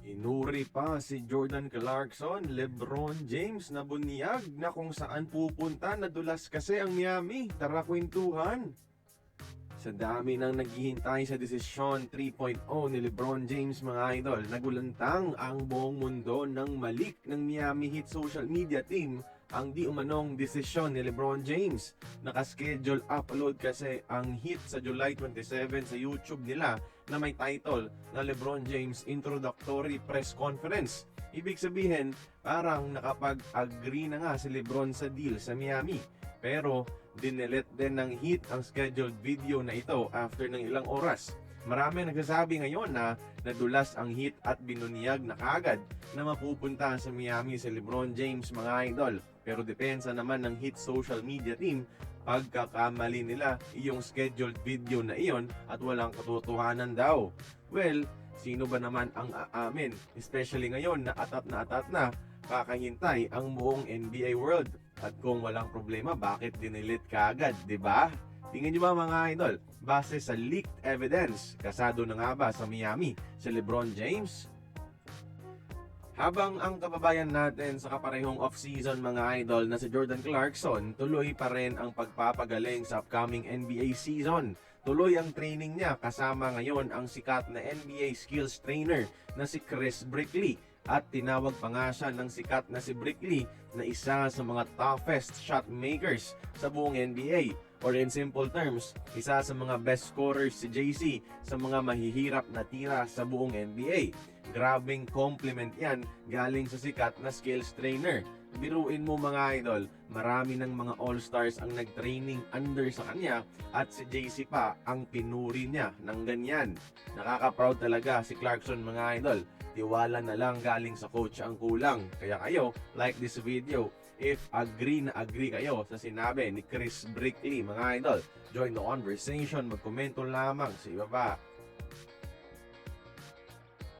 Inuri pa si Jordan Clarkson, LeBron James na bunyag na kung saan pupunta, nadulas kasi ang Miami. Tara kwentuhan. Sa dami ng naghihintay sa desisyon 3.0 ni LeBron James mga idol, nagulantang ang buong mundo ng malik ng Miami Heat social media team ang di umanong desisyon ni LeBron James. Nakaschedule upload kasi ang Heat sa July 27 sa YouTube nila na may title na LeBron James Introductory Press Conference. Ibig sabihin, parang nakapag-agree na nga si LeBron sa deal sa Miami. Pero dinelet din ng Heat ang scheduled video na ito after ng ilang oras. Marami nagsasabi ngayon na nadulas ang Heat at binunyag na kagad na mapupunta sa Miami si LeBron James mga idol. Pero depensa naman ng Heat social media team, pagkakamali nila iyong scheduled video na iyon at walang katotohanan daw. Well, sino ba naman ang aamin? Especially ngayon na atat na kakahintay ang buong NBA world. At kung walang problema, bakit dinilit kaagad, di ba? Tingnan nyo ba mga idol, base sa leaked evidence, kasado na nga ba sa Miami si LeBron James? Habang ang kababayan natin sa kaparehong off-season mga idol na si Jordan Clarkson, tuloy pa rin ang pagpapagaling sa upcoming NBA season. Tuloy ang training niya kasama ngayon ang sikat na NBA skills trainer na si Chris Brickley. At tinawag pa nga siya ng sikat na si Brickley na isa sa mga toughest shot makers sa buong NBA. Or in simple terms, isa sa mga best scorers si JC sa mga mahihirap na tira sa buong NBA. Grabing compliment yan galing sa sikat na skills trainer. Biruin mo mga idol, marami ng mga all-stars ang nag-training under sa kanya at si JC pa ang pinuri niya ng ganyan. Nakaka-proud talaga si Clarkson mga idol. Tiwala na lang galing sa coach ang kulang. Kaya kayo, like this video if agree na agree kayo sa sinabi ni Chris Brickley mga idol. Join the conversation, magkomento lamang sa ibaba.